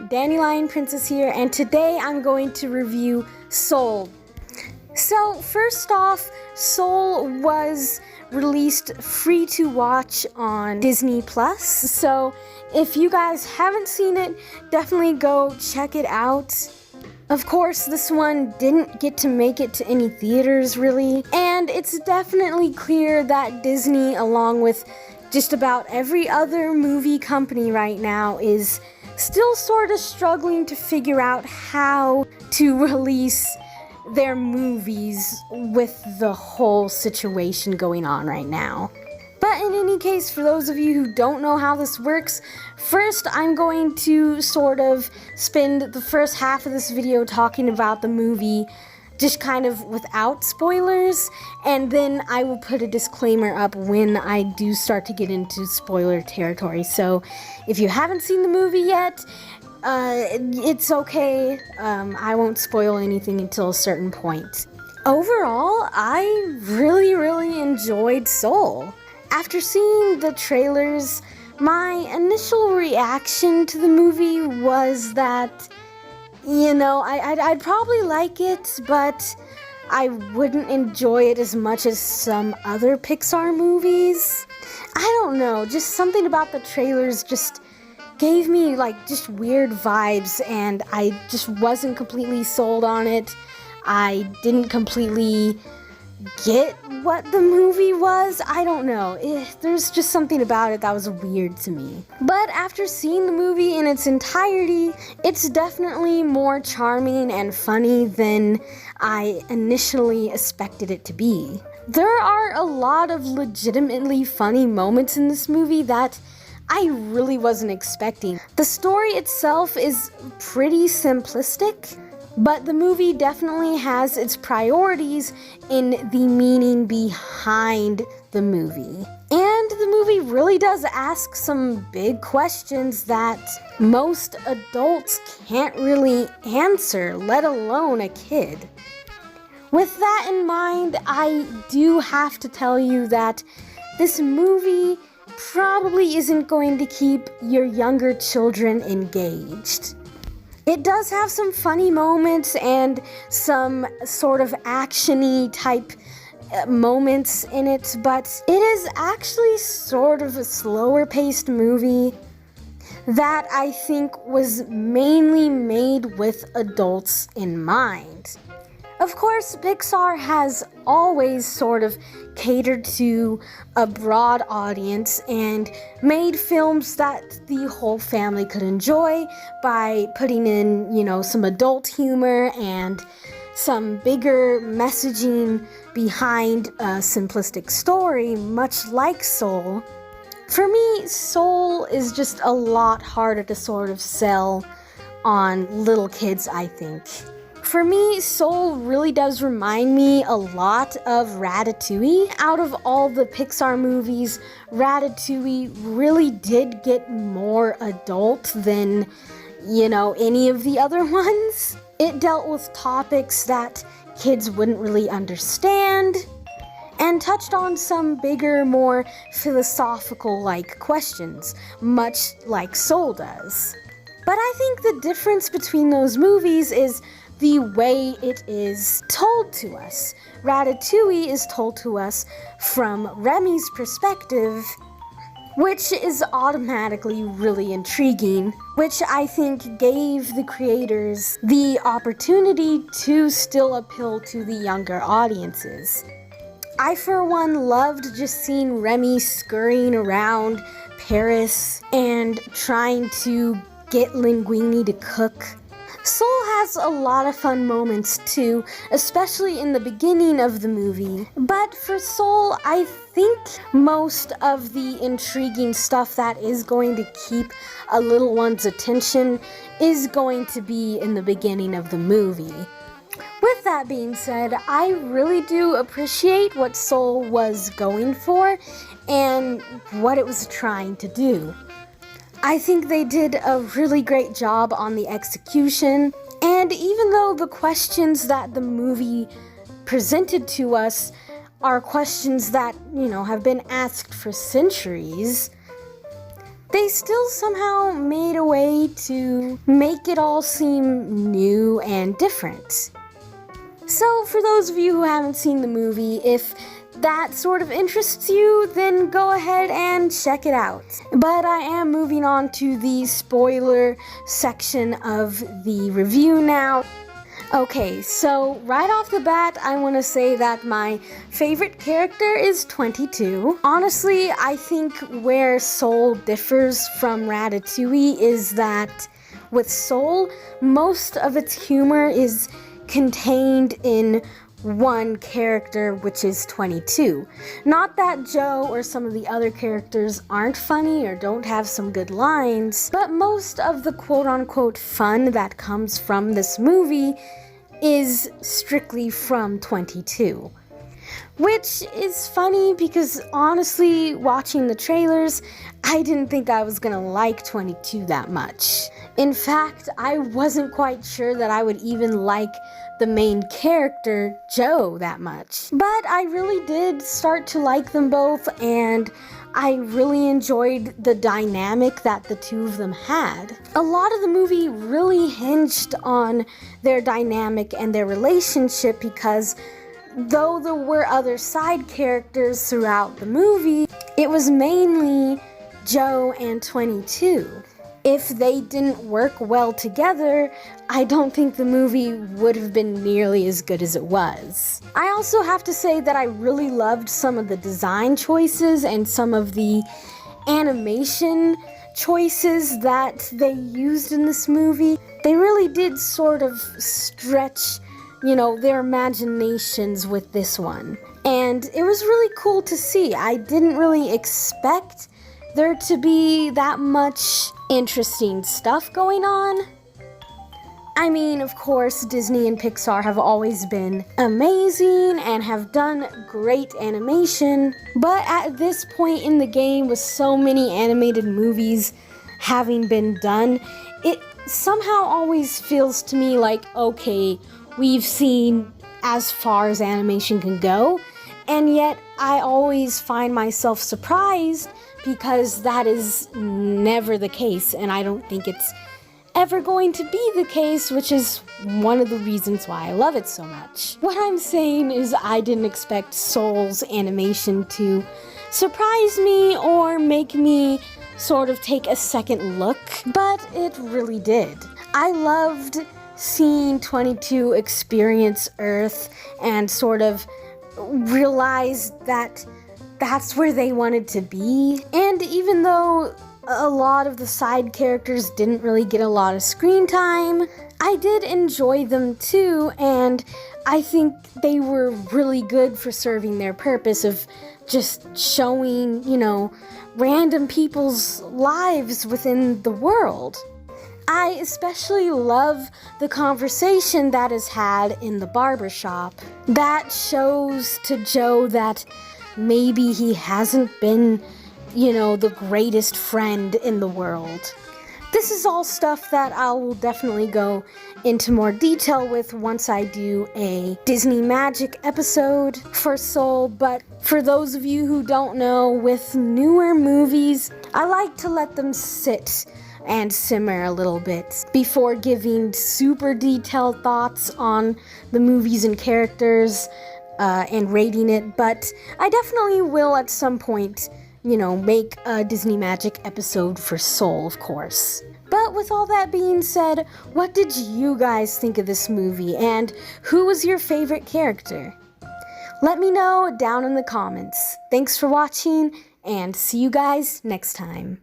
Dandelion Princess here, and today I'm going to review Soul. So first off, Soul was released free to watch on Disney Plus. So if you guys haven't seen it, definitely go check it out. Of course, this one didn't get to make it to any theaters really, and it's definitely clear that Disney, along with just about every other movie company right now, is still sort of struggling to figure out how to release their movies with the whole situation going on right now. But in any case, for those of you who don't know how this works, first I'm going to sort of spend the first half of this video talking about the movie just kind of without spoilers, and then I will put a disclaimer up when I do start to get into spoiler territory. So if you haven't seen the movie yet, it's okay. I won't spoil anything until a certain point. Overall, I really enjoyed Soul. After seeing the trailers, my initial reaction to the movie was that, you know, I'd probably like it, but I wouldn't enjoy it as much as some other Pixar movies. I don't know, just something about the trailers just gave me like just weird vibes, and I just wasn't completely sold on it. I didn't completely get what the movie was. I don't know. There's just something about it that was weird to me. But after seeing the movie in its entirety, it's definitely more charming and funny than I initially expected it to be. There are a lot of legitimately funny moments in this movie that I really wasn't expecting. The story itself is pretty simplistic, but the movie definitely has its priorities in the meaning behind the movie. And the movie really does ask some big questions that most adults can't really answer, let alone a kid. With that in mind, I do have to tell you that this movie probably isn't going to keep your younger children engaged. It does have some funny moments and some sort of action-y type moments in it, but it is actually sort of a slower paced movie that I think was mainly made with adults in mind. Of course, Pixar has always sort of catered to a broad audience and made films that the whole family could enjoy by putting in, you know, some adult humor and some bigger messaging behind a simplistic story, much like Soul. For me, Soul is just a lot harder to sort of sell on little kids, I think. For me, Soul really does remind me a lot of Ratatouille. Out of all the Pixar movies, Ratatouille really did get more adult than, you know, any of the other ones. It dealt with topics that kids wouldn't really understand and touched on some bigger, more philosophical-like questions, much like Soul does. But I think the difference between those movies is the way it is told to us. Ratatouille is told to us from Remy's perspective, which is automatically really intriguing, which I think gave the creators the opportunity to still appeal to the younger audiences. I, for one, loved just seeing Remy scurrying around Paris and trying to get linguine to cook. Soul has a lot of fun moments too, especially in the beginning of the movie. But for Soul, I think most of the intriguing stuff that is going to keep a little one's attention is going to be in the beginning of the movie. With that being said, I really do appreciate what Soul was going for and what it was trying to do. I think they did a really great job on the execution, and even though the questions that the movie presented to us are questions that, you know, have been asked for centuries, they still somehow made a way to make it all seem new and different. So for those of you who haven't seen the movie, if that sort of interests you, then go ahead and check it out. But I am moving on to the spoiler section of the review now. Okay, so right off the bat, I want to say that my favorite character is 22. Honestly, I think where Soul differs from Ratatouille is that with Soul, most of its humor is contained in one character, which is 22. Not that Joe or some of the other characters aren't funny or don't have some good lines, but most of the quote-unquote fun that comes from this movie is strictly from 22. Which is funny because honestly, watching the trailers, I didn't think I was gonna like 22 that much. In fact, I wasn't quite sure that I would even like the main character, Joe, that much. But I really did start to like them both, and I really enjoyed the dynamic that the two of them had. A lot of the movie really hinged on their dynamic and their relationship because though there were other side characters throughout the movie, it was mainly Joe and 22. If they didn't work well together, I don't think the movie would have been nearly as good as it was. I also have to say that I really loved some of the design choices and some of the animation choices that they used in this movie. They really did sort of stretch, their imaginations with this one. And it was really cool to see. I didn't really expect there to be that much interesting stuff going on. I mean, of course, Disney and Pixar have always been amazing and have done great animation, but at this point in the game, with so many animated movies having been done, it somehow always feels to me like, okay, we've seen as far as animation can go, and yet I always find myself surprised because that is never the case, and I don't think it's ever going to be the case, which is one of the reasons why I love it so much. What I'm saying is I didn't expect Soul's animation to surprise me or make me sort of take a second look, but it really did. I loved seeing 22 experience Earth and sort of realize that that's where they wanted to be. And even though a lot of the side characters didn't really get a lot of screen time, I did enjoy them too, and I think they were really good for serving their purpose of just showing, random people's lives within the world. I especially love the conversation that is had in the barbershop. That shows to Joe that maybe he hasn't been, the greatest friend in the world. This is all stuff that I will definitely go into more detail with once I do a Disney Magic episode for Soul, but for those of you who don't know, with newer movies, I like to let them sit and simmer a little bit before giving super detailed thoughts on the movies and characters and rating it, but I definitely will at some point, make a Disney Magic episode for Soul, of course. But with all that being said, what did you guys think of this movie, and who was your favorite character? Let me know down in the comments. Thanks for watching, and see you guys next time.